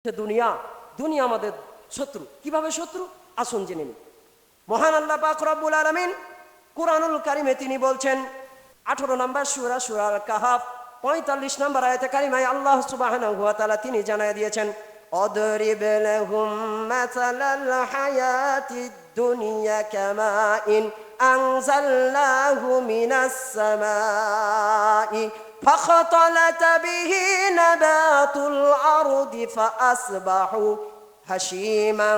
দুনিয়া দুনিয়া আমাদের শত্রু। কিভাবে শত্রু আসুন জেনে নিই। মহান আল্লাহ পাক রব্বুল আলামিন কুরআনুল কারীমে তিনি বলছেন 18 নম্বর সূরা সূরার কাহাফ 45 নম্বর আয়াতে কারিমায় আল্লাহ সুবহানাহু ওয়া তাআলা তিনি জানায় দিয়েছেন অদরিব লাহুম মাসালাল হায়াতিদ দুনিয়া কামাইন আনজালনাহু মিনাস সামাই فاختلط به نبات الأرض فأصبحوا هشيما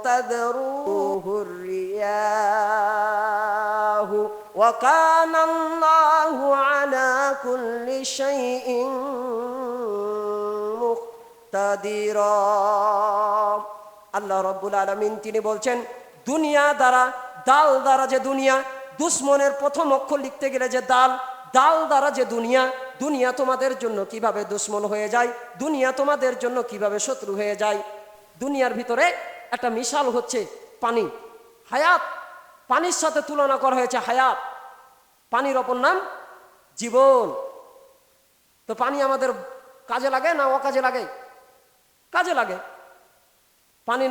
تذروه الرياح وكان الله على كل شيء مقتدرا আল্লাহ রাব্বুল আলামিন তিনি বলছেন দুনিয়া দ্বারা দাল দ্বারা যে দুনিয়া দুশ্মনের প্রথম অক্ষর লিখতে গেলে যে দাল দ্বারা যে দুনিয়া দুনিয়া তোমাদের জন্য কিভাবে দুশ্মন হয়ে যায়, দুনিয়া তোমাদের জন্য কিভাবে শত্রু হয়ে যায়। দুনিয়ার ভিতরে একটা মিশাল হচ্ছে পানি, হায়াত। পানির সাথে তুলনা করা হয়েছে হায়াত। পানির অপর নাম জীবন। তো পানি আমাদের কাজে লাগে না অকাজে লাগে? কাজে লাগে। পানি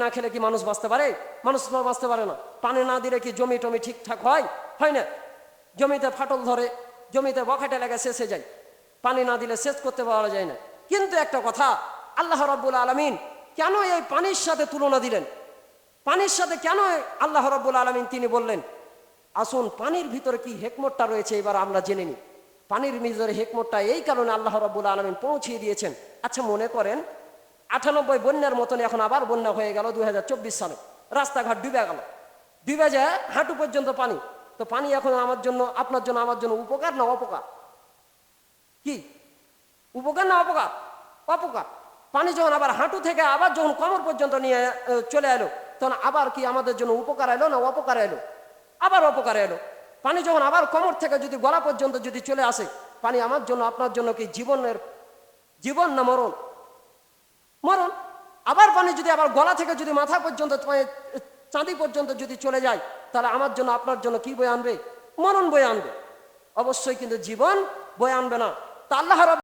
না খেলে কি মানুষ বাঁচতে পারে? মানুষ বাঁচতে পারে না। পানি না দিলে কি জমি টমি ঠিকঠাক হয়? হয় না। জমিতে ফাটল ধরে, জমিতে বখাটে লেগে শেষে যায়। পানি না দিলে শেষ করতে পারা যায় না। কিন্তু একটা কথা, আল্লাহ রাব্বুল আলামিন কেন এই পানির সাথে তুলনা দিলেন? পানির সাথে কেন আল্লাহ রাব্বুল আলামিন তিনি বললেন? আসুন পানির ভিতরে কি হিকমতটা রয়েছে এবার আমরা জেনে নিই। পানির ভিতরে হিকমতটা এই কারণে আল্লাহ রাব্বুল আলামিন পৌঁছিয়ে দিয়েছেন। আচ্ছা মনে করেন 98 বন্যার মতন এখন আবার বন্যা হয়ে গেল 2024 সালে। রাস্তাঘাট ডুবে গেল, ডুবে যায় হাঁটু পর্যন্ত পানি। তো পানি এখন আমার জন্য, আপনার জন্য, আমার জন্য উপকার না অপকার? কি উপকার না অপকার? অপকার। পানি যখন আবার হাঁটু থেকে আবার যখন কোমর পর্যন্ত নিয়ে চলে এলো, তখন আবার কি আমাদের জন্য উপকার এলো না অপকার এলো? আবার অপকার এলো। পানি যখন আবার কোমর থেকে যদি গলা পর্যন্ত যদি চলে আসে, পানি আমার জন্য আপনার জন্য কি জীবন না মরণ? মরণ। আবার পানি যদি আবার গলা থেকে যদি মাথা পর্যন্ত চাঁদি পর্যন্ত যদি চলে যায়, তাহলে আমার জন্য আপনার জন্য কি বয়ে আনবে? মরণ বয়ে আনবে। অবশ্যই কিন্তু জীবন বয়ে আনবে না। তা আল্লাহ